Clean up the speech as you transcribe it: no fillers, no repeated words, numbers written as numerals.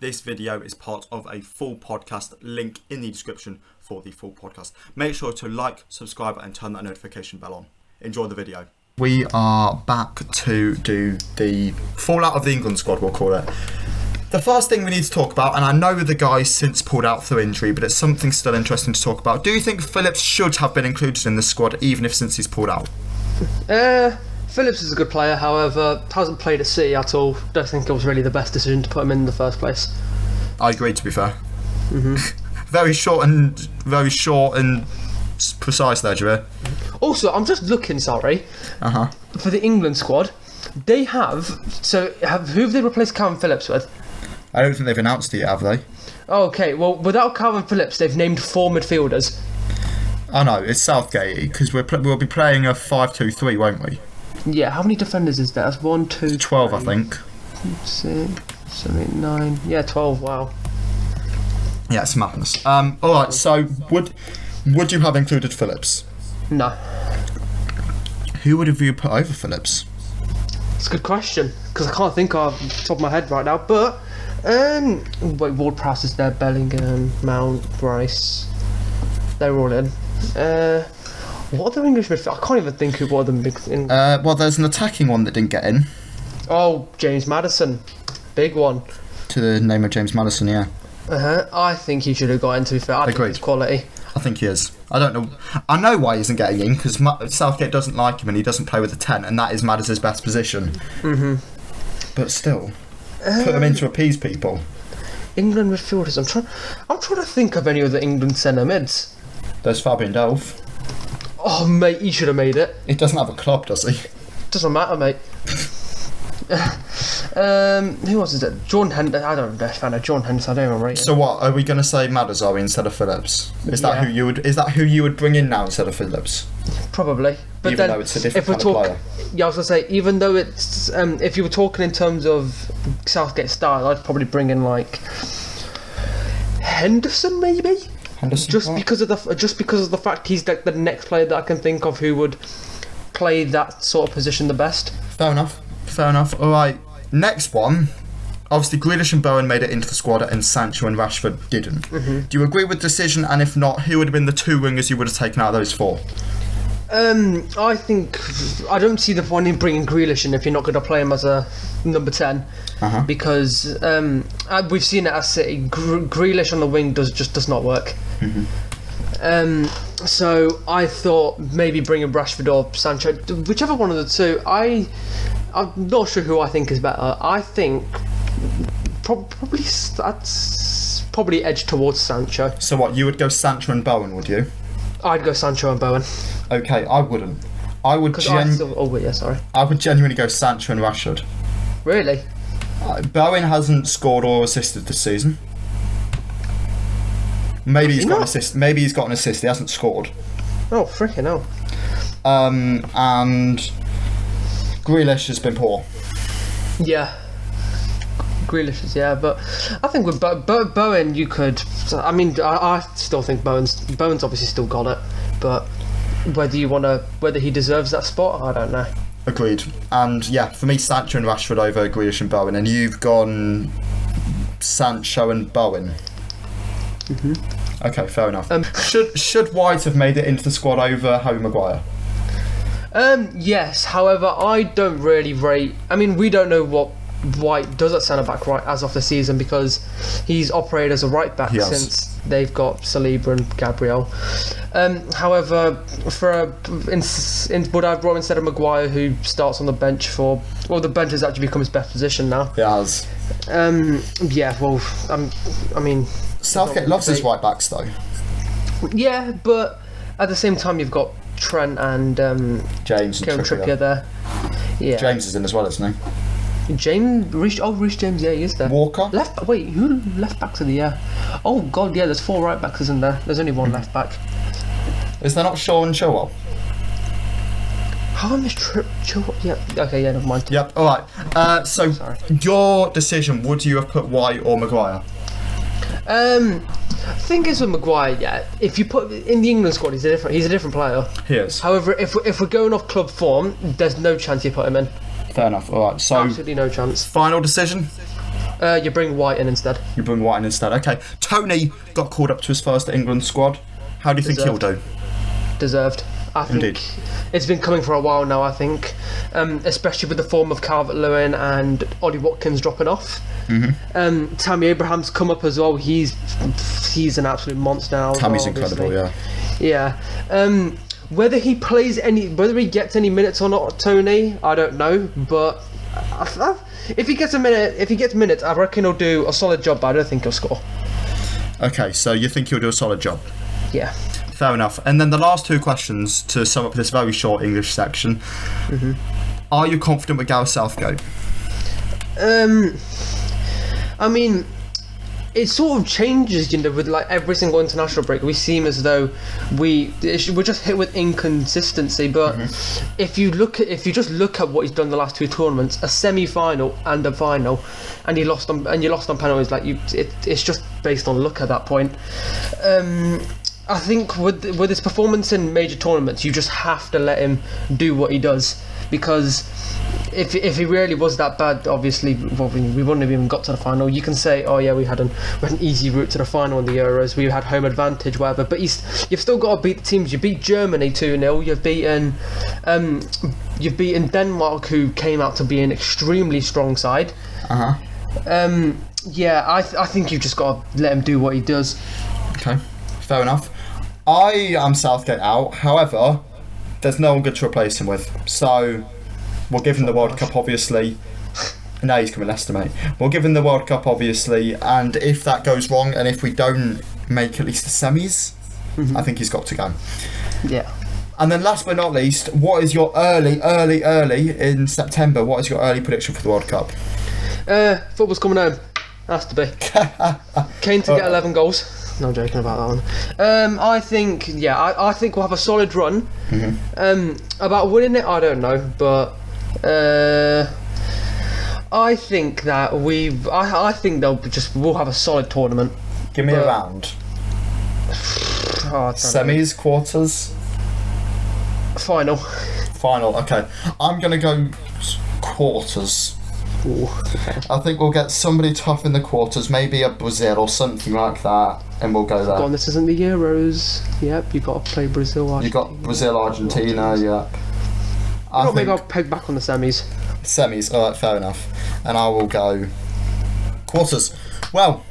This video is part of a full podcast, link in the description for the full podcast. Make sure to like, subscribe and turn that notification bell on. Enjoy the video. We are back to do the fallout of the England squad, we'll call it. The first thing we need to talk about, and I know the guy's since pulled out through injury, but it's something still interesting to talk about. Do you think Phillips should have been included in the squad, even if since he's pulled out? Phillips is a good player, however, hasn't played at City at all. Don't think it was really the best decision to put him in the first place. I agree, to be fair. Very short and precise there, Javier. Also, I'm just looking, for the England squad. They have, who have they replaced Calvin Phillips with? I don't think they've announced it yet, have they? Okay, well, without Calvin Phillips, they've named 4 midfielders. I know, it's Southgate, because we'll be playing a 5-2-3, won't we? Yeah, how many defenders is there? That's 1, 2, 12, 3, I think. 6, 7, 8, 9. Yeah, 12, wow. Yeah, it's madness. Alright, so would you have included Phillips? No. Who would have you put over Phillips? It's a good question, because I can't think off the top of my head right now, but Ward-Prowse is there, Bellingham, Mount, Rice, they're all in. What other English midfield? I can't even think who what other big in. Well, there's an attacking one that didn't get in. Oh, James Maddison, big one. To the name of James Maddison, yeah. I think he should have got in, to be fair. I think he's quality. I think he is. I don't know. I know why he isn't getting in, because Southgate doesn't like him and he doesn't play with a 10, and that is Maddison's best position. But still, put him in to appease people. England midfielders. I'm trying to think of any other England centre mids. There's Fabian Delph. Oh, mate, he should have made it. He doesn't have a club, does he? Doesn't matter, mate. Who else is it? Jordan Henderson. I don't know if I know Jordan Henderson. I don't even rate him. So what are we going to say? Madders are we instead of Phillips? Is that who you would bring in now instead of Phillips? Probably, but even then though it's a different kind of player. Yeah, I was gonna say, even though it's if you were talking in terms of Southgate style, I'd probably bring in like Henderson, maybe. Henderson, just because of the fact he's like the next player that I can think of who would play that sort of position the best. Fair enough. All right, next one. Obviously, Grealish and Bowen made it into the squad, and Sancho and Rashford didn't. Do you agree with the decision? And if not, who would have been the 2 wingers you would have taken out of those 4? I think I don't see the point in bringing Grealish in if you're not going to play him as a number 10, because we've seen it at City. Grealish on the wing just does not work. So I thought maybe bringing Rashford or Sancho, whichever one of the two. I'm not sure who I think is better. I think probably edge towards Sancho. So what, you would go Sancho and Bowen, would you? I'd go Sancho and Bowen. Okay, I wouldn't. I would genuinely go Sancho and Rashford. Really? Bowen hasn't scored or assisted this season. Maybe he's got an assist. Maybe he's got an assist. He hasn't scored. Oh, freaking hell! And Grealish has been poor. Yeah, Grealish is, but I think with Bowen you could. I mean, I still think Bowen's obviously still got it, but whether he deserves that spot, I don't know. Agreed. And yeah, for me, Sancho and Rashford over Grealish and Bowen, and you've gone Sancho and Bowen. Okay, fair enough. Should White have made it into the squad over Harry Maguire? Yes. However, I don't really rate. I mean, we don't know what White does at centre back right as of the season, because he's operated as a right back since they've got Saliba and Gabriel. However, would I brought instead of Maguire, who starts on the bench the bench has actually become his best position now. It has. I mean, Southgate loves his right backs though. Yeah, but at the same time you've got Trent and James and Trippier there. Yeah. James is in as well, isn't he? Reece James, yeah, he is there. Walker? Who left backs of the year? Oh god, yeah, there's 4 right backs, isn't there? There's only 1 left back. Is there not Shaw and Chilwell? How am I Chilwell? Yeah, okay, yeah, never mind. Yep, alright. So, your decision, would you have put White or Maguire? Thing is with Maguire, yeah, if you put in the England squad, he's a different player. He is. However, if we're going off club form, there's no chance you put him in. Fair enough. All right. So absolutely no chance. Final decision. You bring White in instead. You bring White in instead. Okay. Toney got called up to his first England squad. How do you think he'll do? Deserved. I think Indeed. It's been coming for a while now, I think. Especially with the form of Calvert-Lewin and Ollie Watkins dropping off. Tammy Abraham's come up as well. He's an absolute monster now. Tammy's obviously. incredible, yeah. Yeah. Whether he gets any minutes or not, Toney, I don't know. But if he gets minutes, I reckon he'll do a solid job. But I don't think he'll score. Okay, so you think he'll do a solid job? Yeah. Fair enough. And then the last two questions to sum up this very short English section. Are you confident with Gareth Southgate? I mean, it sort of changes, with like every single international break. We seem as though we're just hit with inconsistency. But if you just look at what he's done the last two tournaments, a semi-final and a final, and you lost on penalties, it's just based on luck at that point. I think with his performance in major tournaments, you just have to let him do what he does, because if he really was that bad, obviously we wouldn't have even got to the final. You can say, oh yeah, we had an easy route to the final in the Euros, we had home advantage, whatever, but you've still got to beat the teams. You beat Germany 2-0, you've beaten Denmark, who came out to be an extremely strong side. Yeah, I think you've just got to let him do what he does. Okay, fair enough. I am Southgate out. However, there's no one good to replace him with. So we'll give him the World Cup, obviously. No, he's coming Leicester, mate. We'll give him the World Cup, obviously. And if that goes wrong, and if we don't make at least the semis, I think he's got to go. Yeah. And then last but not least, what is your early in September? What is your early prediction for the World Cup? Football's coming home. Has to be. Kane to get 11 goals. No, I'm joking about that one. I think we'll have a solid run. About winning it, I don't know, but I think that I think we'll have a solid tournament. Give me a round. Semis, quarters, final. Okay, I'm gonna go quarters. Ooh, okay. I think we'll get somebody tough in the quarters, maybe a Brazil or something like that, and we'll go there. Go on, this isn't the Euros. Yep, you've got to play Brazil, Argentina. You've got Brazil, Argentina, yeah. Maybe I'll peg back on the semis. Semis, alright, fair enough. And I will go quarters. Well,